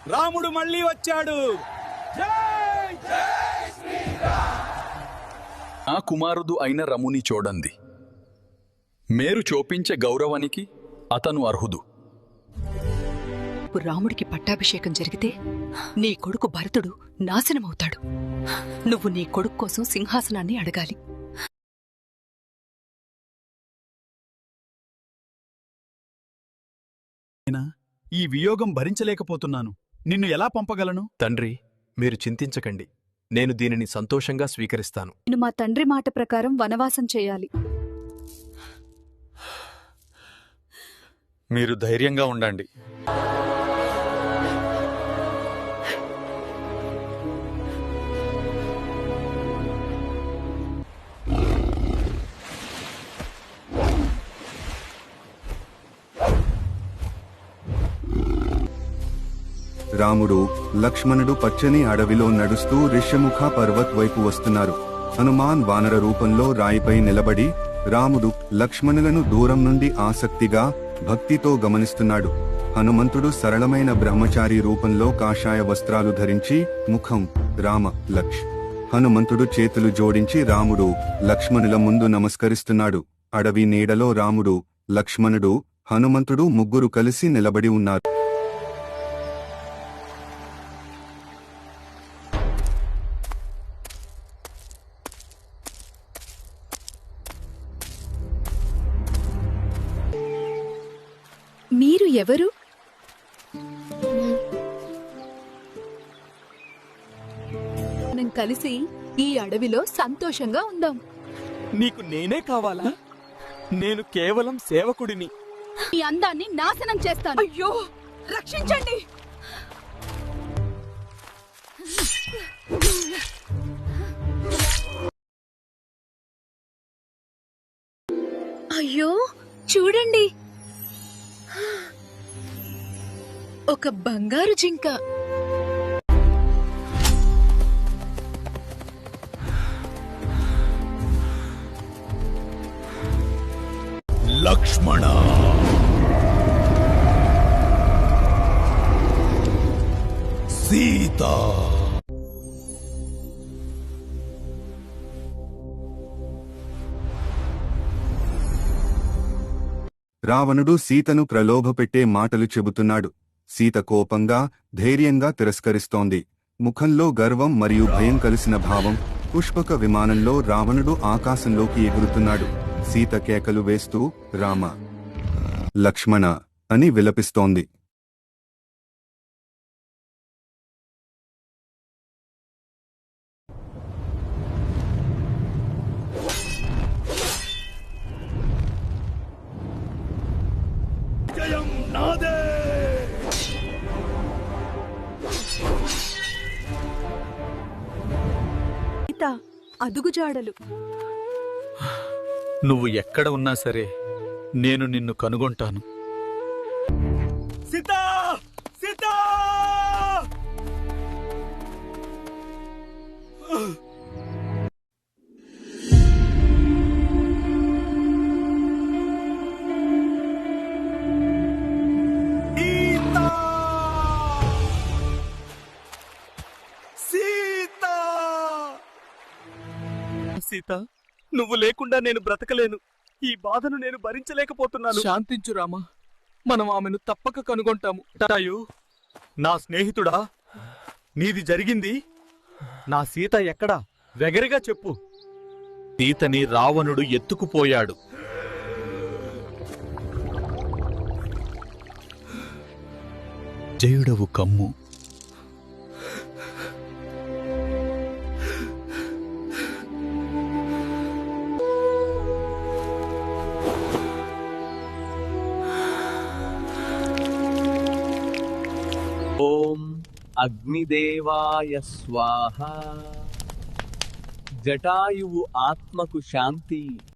రాముడు మళ్ళీ వచ్చాడు. నా కుమారుడు అయిన రముని చూడండి. మేరు చూపించే గౌరవానికి అతను అర్హుడు. రాముడికి పట్టాభిషేకం జరిగితే నీ కొడుకు భరతుడు నాశనమవుతాడు. నువ్వు నీ కొడుకు కోసం సింహాసనాన్ని అడగాలి. ఈ వియోగం భరించలేకపోతున్నాను. నిన్ను ఎలా పంపగలను? తండ్రి, మీరు చింతించకండి. నేను దీనిని సంతోషంగా స్వీకరిస్తాను. నేను మా తండ్రి మాట ప్రకారం వనవాసం చేయాలి. మీరు ధైర్యంగా ఉండండి. రాముడు, లక్ష్మణుడు పచ్చని అడవిలో నడుస్తూ రిషముఖ పర్వత్ వైపు వస్తున్నారు. హనుమాన్ వానర రూపంలో రాయిపై నిలబడి రాముడు, లక్ష్మణులను దూరం నుండి ఆసక్తిగా, భక్తితో గమనిస్తున్నాడు. హనుమంతుడు సరళమైన బ్రహ్మచారి రూపంలో కాషాయ వస్త్రాలు ధరించి ముఖం రామ లక్ష్. హనుమంతుడు చేతులు జోడించి రాముడు, లక్ష్మణుల ముందు నమస్కరిస్తున్నాడు. అడవి నీడలో రాముడు, లక్ష్మణుడు, హనుమంతుడు ముగ్గురు కలిసి నిలబడి ఉన్నారు. మీరు ఎవరు? మనం కలిసి ఈ అడవిలో సంతోషంగా ఉందాం. నీకు నేనే కావాలా? నేను కేవలం సేవకుడిని. ఈ అందాన్ని నాశనం చేస్తాను. అయ్యో, రక్షించండి. అయ్యో, చూడండి, ఒక బంగారు జింక. లక్ష్మణ, సీత, రావణుడు సీతను ప్రలోభపెట్టే మాటలు చెబుతున్నాడు. సీత కోపంగా, ధైర్యంగా తిరస్కరిస్తోంది. ముఖంలో గర్వం మరియు భయం కలిసిన భావం. పుష్పక విమానంలో రావణుడు ఆకాశంలోకి ఎగురుతున్నాడు. సీత కేకలు వేస్తూ రామ, లక్ష్మణ అని విలపిస్తోంది. అదుగుజాడలు. నువ్వు ఎక్కడ ఉన్నా సరే నేను నిన్ను కనుగొంటాను. సీతా! సీతా! సీత, నువ్వు లేకుండా నేను బ్రతకలేను. ఈ బాధను నేను భరించలేకపోతున్నాను. శాంతించు రామా, మనం ఆమెను తప్పక కనుగొంటాము. టాయు, నా స్నేహితుడా, నీది జరిగింది. నా సీత ఎక్కడా? వెగరిగా చెప్పు. సీతని రావణుడు ఎత్తుకుపోయాడు. జయుడవు కమ్ము. ఓం అగ్నిదేవాయ స్వాహ. జటాయువు ఆత్మకు శాంతి.